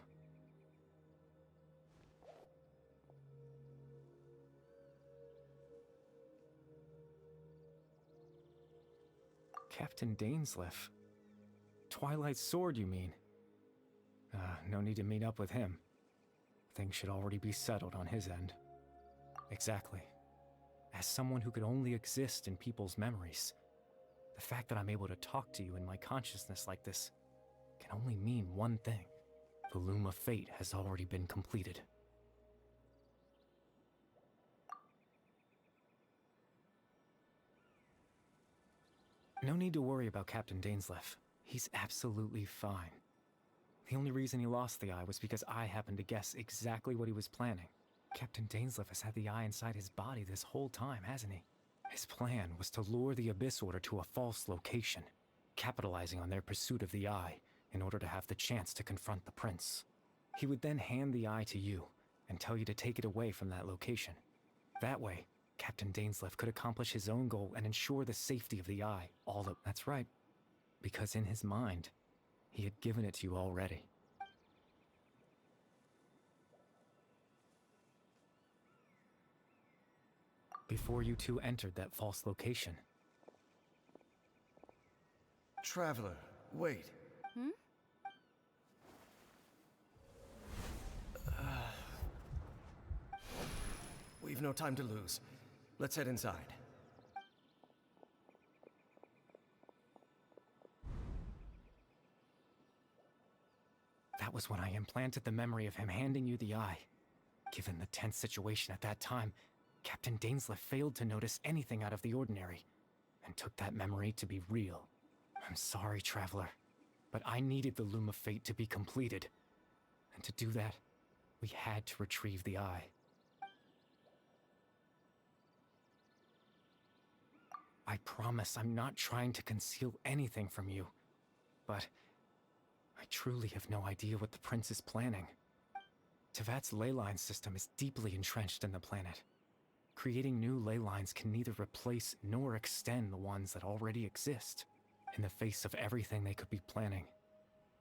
Captain Dainsleif. Twilight Sword, you mean? No need to meet up with him. Things should already be settled on his end. Exactly. As someone who could only exist in people's memories, the fact that I'm able to talk to you in my consciousness like this can only mean one thing. The Loom of Fate has already been completed. No need to worry about Captain Dainsleif. He's absolutely fine. The only reason he lost the eye was because I happened to guess exactly what he was planning. Captain Dainsleif has had the eye inside his body this whole time, hasn't he? His plan was to lure the Abyss Order to a false location, capitalizing on their pursuit of the eye in order to have the chance to confront the prince. He would then hand the eye to you and tell you to take it away from that location. That way, Captain Dainsleif could accomplish his own goal and ensure the safety of the eye. That's right. Because in his mind, he had given it to you already. Before you two entered that false location. Traveler, wait. We've no time to lose. Let's head inside. That was when I implanted the memory of him handing you the eye. Given the tense situation at that time, Captain Dainsleif failed to notice anything out of the ordinary, and took that memory to be real. I'm sorry, Traveler, but I needed the Loom of Fate to be completed. And to do that, we had to retrieve the eye. I promise I'm not trying to conceal anything from you, but I truly have no idea what the Prince is planning. Tevat's ley line system is deeply entrenched in the planet. Creating new ley lines can neither replace nor extend the ones that already exist. In the face of everything they could be planning,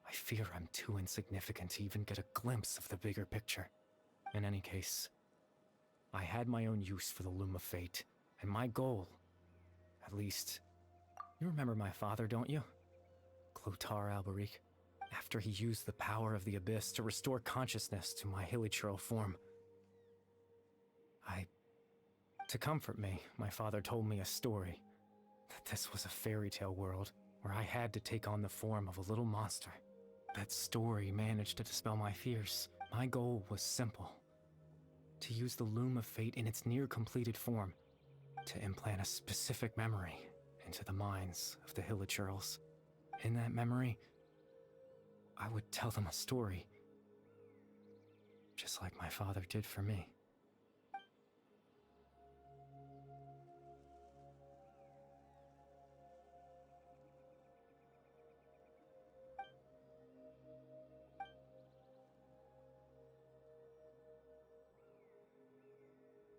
I fear I'm too insignificant to even get a glimpse of the bigger picture. In any case, I had my own use for the Loom of Fate, and my goal, at least, you remember my father, don't you? Clotar Alberic. After he used the power of the Abyss to restore consciousness to my hilichurl form, to comfort me, my father told me a story. That this was a fairy tale world where I had to take on the form of a little monster. That story managed to dispel my fears. My goal was simple. To use the Loom of Fate in its near-completed form to implant a specific memory into the minds of the hilichurls. In that memory, I would tell them a story, just like my father did for me.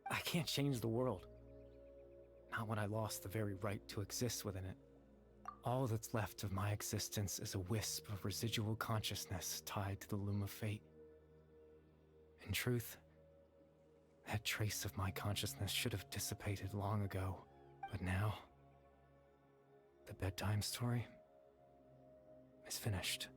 I can't change the world. Not when I lost the very right to exist within it. All that's left of my existence is a wisp of residual consciousness tied to the Loom of Fate. In truth, that trace of my consciousness should have dissipated long ago. But now, the bedtime story is finished.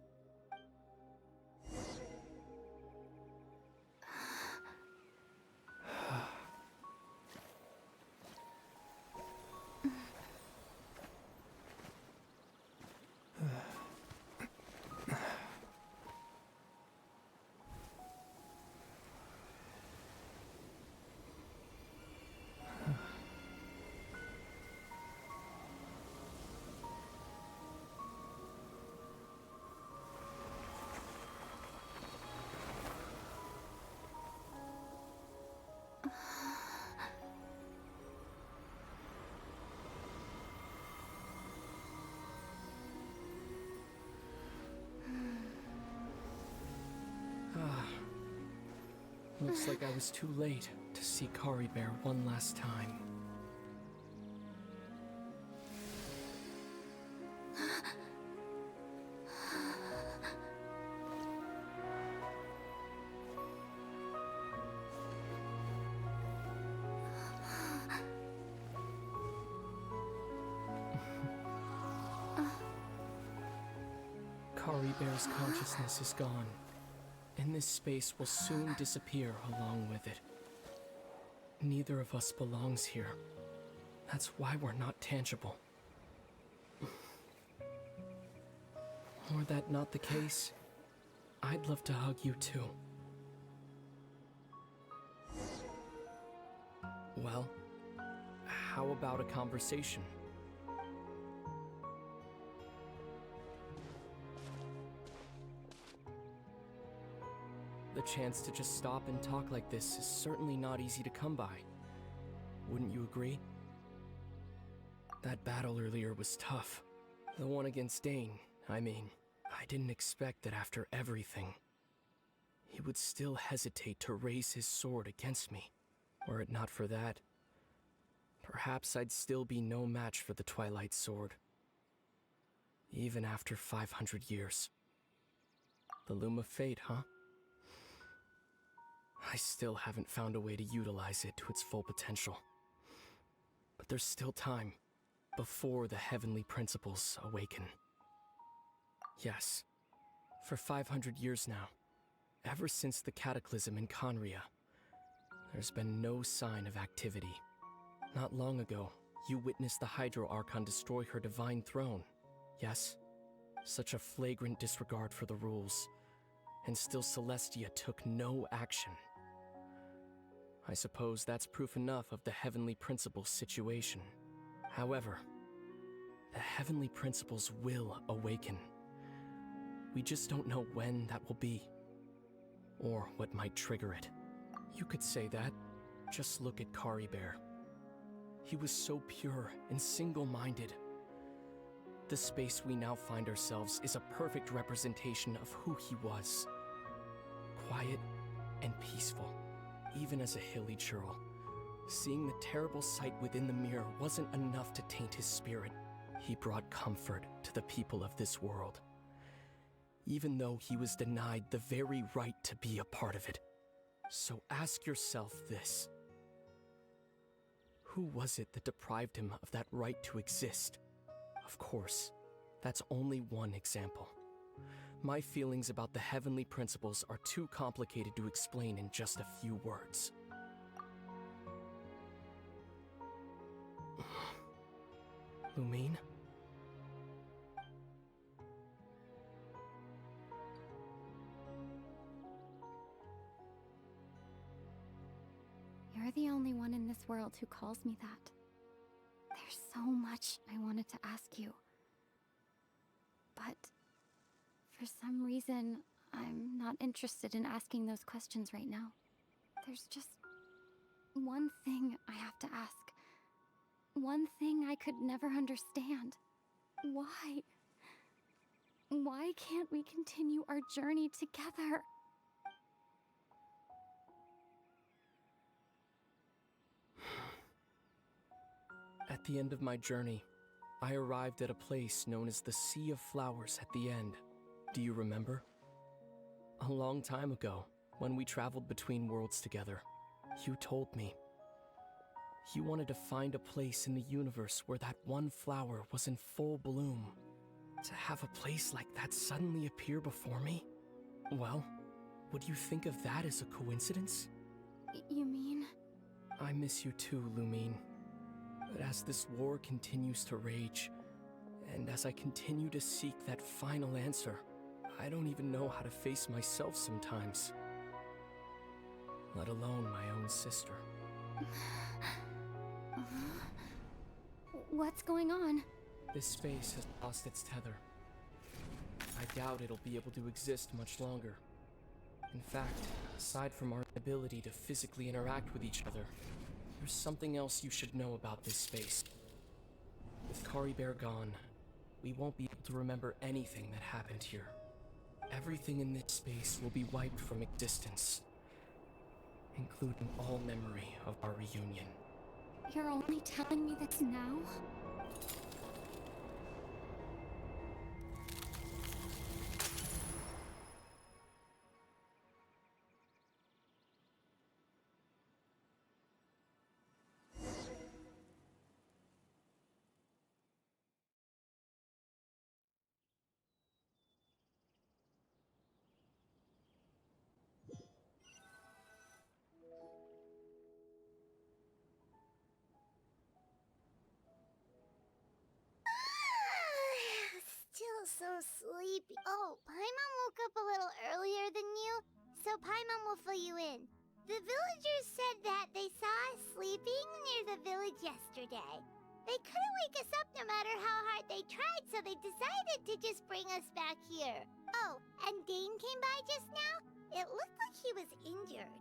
Looks like I was too late to see Kari Bear one last time. Kari Bear's consciousness is gone, and this space will soon disappear along with it. Neither of us belongs here. That's why we're not tangible. Were that not the case, I'd love to hug you too. Well, how about a conversation? The chance to just stop and talk like this is certainly not easy to come by. Wouldn't you agree? That battle earlier was tough. The one against Dane, I mean. I didn't expect that after everything, he would still hesitate to raise his sword against me. Were it not for that, perhaps I'd still be no match for the Twilight Sword. Even after 500 years. The Loom of Fate, huh? I still haven't found a way to utilize it to its full potential. But there's still time before the heavenly principles awaken. Yes, for 500 years now, ever since the cataclysm in Conria, there's been no sign of activity. Not long ago, you witnessed the Hydro Archon destroy her divine throne. Yes, such a flagrant disregard for the rules, and still Celestia took no action. I suppose that's proof enough of the Heavenly Principles situation. However, the Heavenly Principles will awaken. We just don't know when that will be, or what might trigger it. You could say that. Just look at Kari Bear. He was so pure and single-minded. The space we now find ourselves is a perfect representation of who he was. Quiet and peaceful. Even as a hilichurl, seeing the terrible sight within the mirror wasn't enough to taint his spirit. He brought comfort to the people of this world, even though he was denied the very right to be a part of it. So ask yourself this. Who was it that deprived him of that right to exist? Of course, that's only one example. My feelings about the heavenly principles are too complicated to explain in just a few words. Lumine? You're the only one in this world who calls me that. There's so much I wanted to ask you. But for some reason, I'm not interested in asking those questions right now. There's just one thing I have to ask. One thing I could never understand. Why? Why can't we continue our journey together? At the end of my journey, I arrived at a place known as the Sea of Flowers at the end. Do you remember? A long time ago, when we traveled between worlds together, you told me. You wanted to find a place in the universe where that one flower was in full bloom. To have a place like that suddenly appear before me? Well, would you think of that as a coincidence? You mean? I miss you too, Lumine. But as this war continues to rage, and as I continue to seek that final answer, I don't even know how to face myself sometimes. Let alone my own sister. What's going on? This space has lost its tether. I doubt it'll be able to exist much longer. In fact, aside from our ability to physically interact with each other, there's something else you should know about this space. With Kari Bear gone, we won't be able to remember anything that happened here. Everything in this space will be wiped from existence, including all memory of our reunion. You're only telling me this now? Still so sleepy. Oh, Paimon woke up a little earlier than you, so Paimon will fill you in. The villagers said that they saw us sleeping near the village yesterday. They couldn't wake us up no matter how hard they tried, so they decided to just bring us back here. Oh, and Dane came by just now. It looked like he was injured.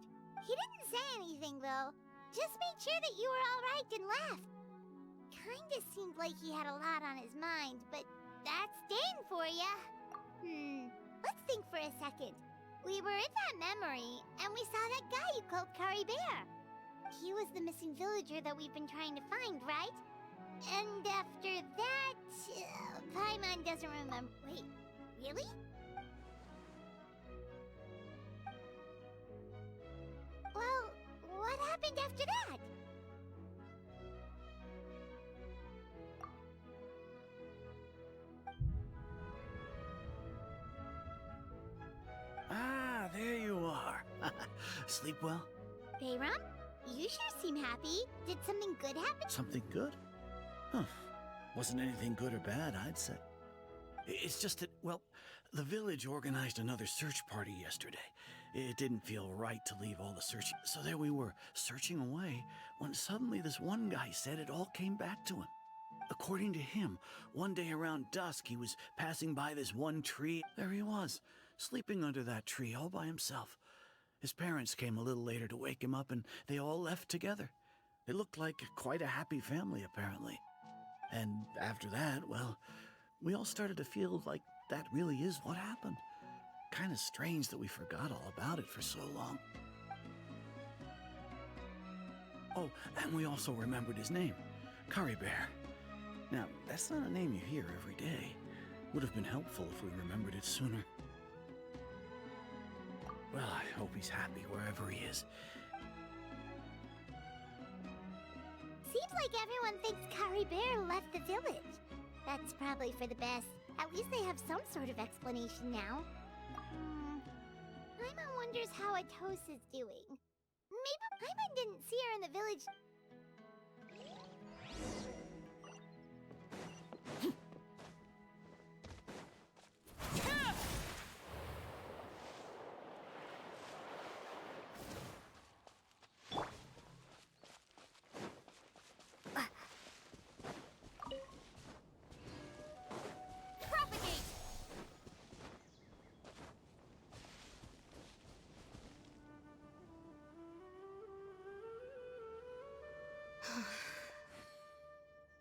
He didn't say anything, though. Just made sure that you were all right and left. Kinda seemed like he had a lot on his mind, but that's Dane for ya. Let's think for a second. We were in that memory, and we saw that guy you called Kari Bear. He was the missing villager that we've been trying to find, right? And after that, Paimon doesn't remember. Wait, really? Well, what happened after that? Ah, there you are. Sleep well? Bayram, you sure seem happy. Did something good happen? Something good? Huh. Wasn't anything good or bad, I'd say. It's just that, well, the village organized another search party yesterday. It didn't feel right to leave all the searching, so there we were, searching away, when suddenly this one guy said it all came back to him. According to him, one day around dusk, he was passing by this one tree. There he was, sleeping under that tree all by himself. His parents came a little later to wake him up, and they all left together. They looked like quite a happy family, apparently. And after that, well, we all started to feel like that really is what happened. Kind of strange that we forgot all about it for so long. Oh, and we also remembered his name, Kari Bear. Now, that's not a name you hear every day. Would have been helpful if we remembered it sooner. Well, I hope he's happy wherever he is. See, Seems like everyone thinks Kari Bear left the village. That's probably for the best. At least they have some sort of explanation now. Paimon wonders how Atosa's doing. Maybe Paimon didn't see her in the village. Propagate!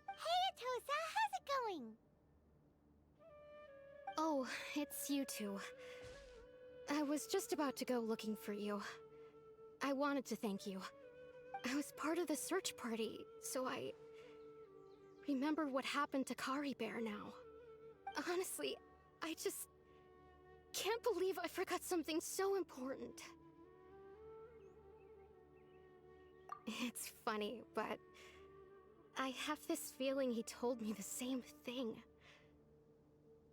Hey, Atosa, how's it going? Oh, it's you two. I was just about to go looking for you. I wanted to thank you. I was part of the search party, so I remember what happened to Kari Bear now. Honestly, I just can't believe I forgot something so important. It's funny, but I have this feeling he told me the same thing.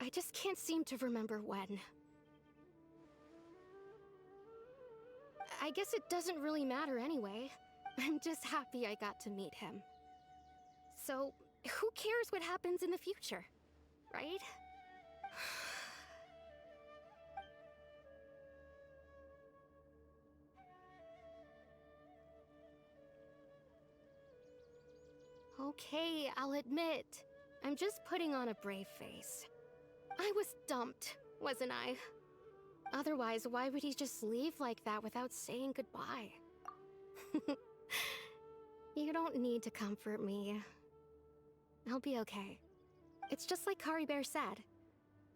I just can't seem to remember when. I guess it doesn't really matter anyway. I'm just happy I got to meet him. So, who cares what happens in the future, right? Okay, I'll admit. I'm just putting on a brave face. I was dumped, wasn't I? Otherwise, why would he just leave like that without saying goodbye? You don't need to comfort me. I'll be okay. It's just like Kari Bear said.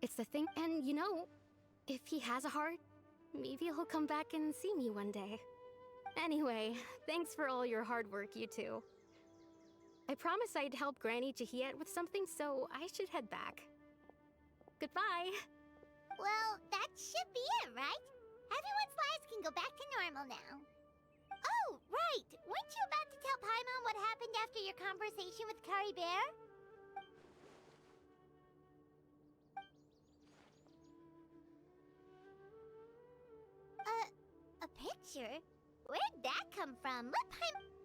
It's the thing, and you know, if he has a heart, maybe he'll come back and see me one day. Anyway, thanks for all your hard work, you two. I promised I'd help Granny Jahiet with something, so I should head back. Goodbye! Well, that should be it, right? Everyone's lives can go back to normal now. Oh, right! Weren't you about to tell Paimon what happened after your conversation with Kari Bear? A picture? Where'd that come from? Let Paimon...